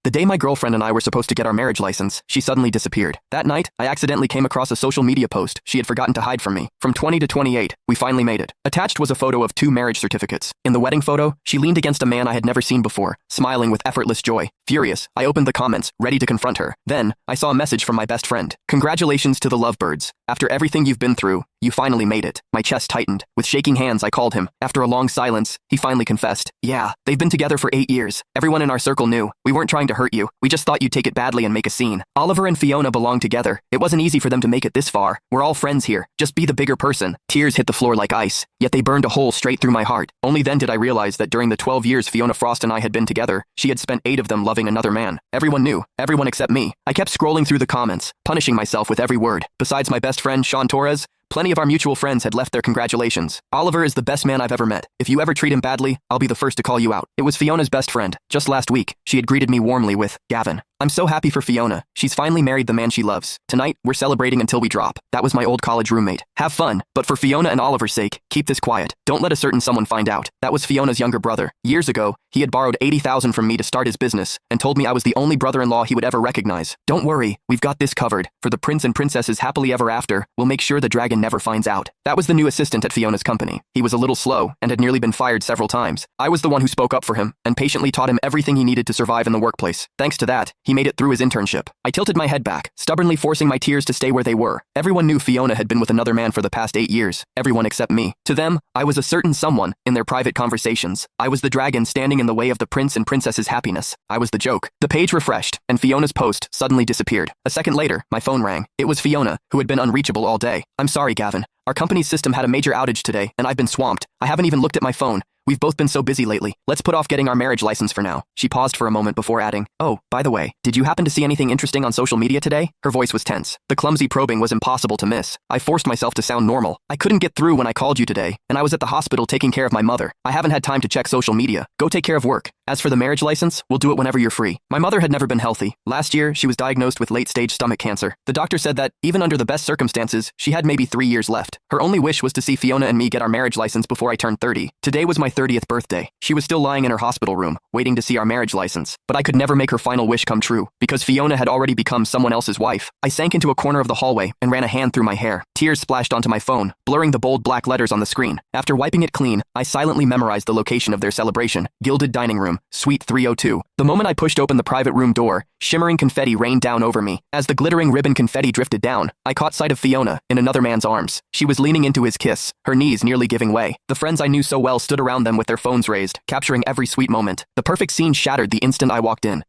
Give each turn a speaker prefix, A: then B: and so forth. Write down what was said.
A: The day my girlfriend and I were supposed to get our marriage license, she suddenly disappeared. That night, I accidentally came across a social media post she had forgotten to hide from me. From 20 to 28, we finally made it. Attached was a photo of 2 marriage certificates. In the wedding photo, she leaned against a man I had never seen before, smiling with effortless joy. Furious, I opened the comments, ready to confront her. Then, I saw a message from my best friend. Congratulations to the lovebirds. After everything you've been through, you finally made it. My chest tightened. With shaking hands, I called him. After a long silence, he finally confessed. Yeah, they've been together for 8 years. Everyone in our circle knew. We weren't trying to hurt you. We just thought you'd take it badly and make a scene. Oliver and Fiona belong together. It wasn't easy for them to make it this far. We're all friends here. Just be the bigger person. Tears hit the floor like ice, yet they burned a hole straight through my heart. Only then did I realize that during the 12 years Fiona Frost and I had been together, she had spent 8 of them loving another man. Everyone knew. Everyone except me. I kept scrolling through the comments, punishing myself with every word. Besides my best friend, Sean Torres, plenty of our mutual friends had left their congratulations. Oliver is the best man I've ever met. If you ever treat him badly, I'll be the first to call you out. It was Fiona's best friend. Just last week, she had greeted me warmly with, Gavin. I'm so happy for Fiona. She's finally married the man she loves. Tonight, we're celebrating until we drop. That was my old college roommate. Have fun, but for Fiona and Oliver's sake, keep this quiet. Don't let a certain someone find out. That was Fiona's younger brother. Years ago, he had borrowed $80,000 from me to start his business and told me I was the only brother-in-law he would ever recognize. Don't worry, we've got this covered. For the prince and princesses happily ever after, we'll make sure the dragon never finds out. That was the new assistant at Fiona's company. He was a little slow and had nearly been fired several times. I was the one who spoke up for him and patiently taught him everything he needed to survive in the workplace. Thanks to that, he made it through his internship. I tilted my head back, stubbornly forcing my tears to stay where they were. Everyone knew Fiona had been with another man for the past 8 years. Everyone except me. To them, I was a certain someone in their private conversations. I was the dragon standing in the way of the prince and princess's happiness. I was the joke. The page refreshed, and Fiona's post suddenly disappeared. A second later, my phone rang. It was Fiona, who had been unreachable all day. I'm sorry, Gavin. Our company's system had a major outage today, and I've been swamped. I haven't even looked at my phone. We've both been so busy lately. Let's put off getting our marriage license for now. She paused for a moment before adding, oh, by the way, did you happen to see anything interesting on social media today? Her voice was tense. The clumsy probing was impossible to miss. I forced myself to sound normal. I couldn't get through when I called you today, and I was at the hospital taking care of my mother. I haven't had time to check social media. Go take care of work. As for the marriage license, we'll do it whenever you're free. My mother had never been healthy. Last year, she was diagnosed with late-stage stomach cancer. The doctor said that, even under the best circumstances, she had maybe 3 years left. Her only wish was to see Fiona and me get our marriage license before I turned 30. Today was my 30th birthday. She was still lying in her hospital room, waiting to see our marriage license. But I could never make her final wish come true, because Fiona had already become someone else's wife. I sank into a corner of the hallway and ran a hand through my hair. Tears splashed onto my phone, blurring the bold black letters on the screen. After wiping it clean, I silently memorized the location of their celebration. Gilded dining room, suite 302. The moment I pushed open the private room door, shimmering confetti rained down over me. As the glittering ribbon confetti drifted down, I caught sight of Fiona in another man's arms. She was leaning into his kiss, her knees nearly giving way. The friends I knew so well stood around them with their phones raised, capturing every sweet moment. The perfect scene shattered the instant I walked in.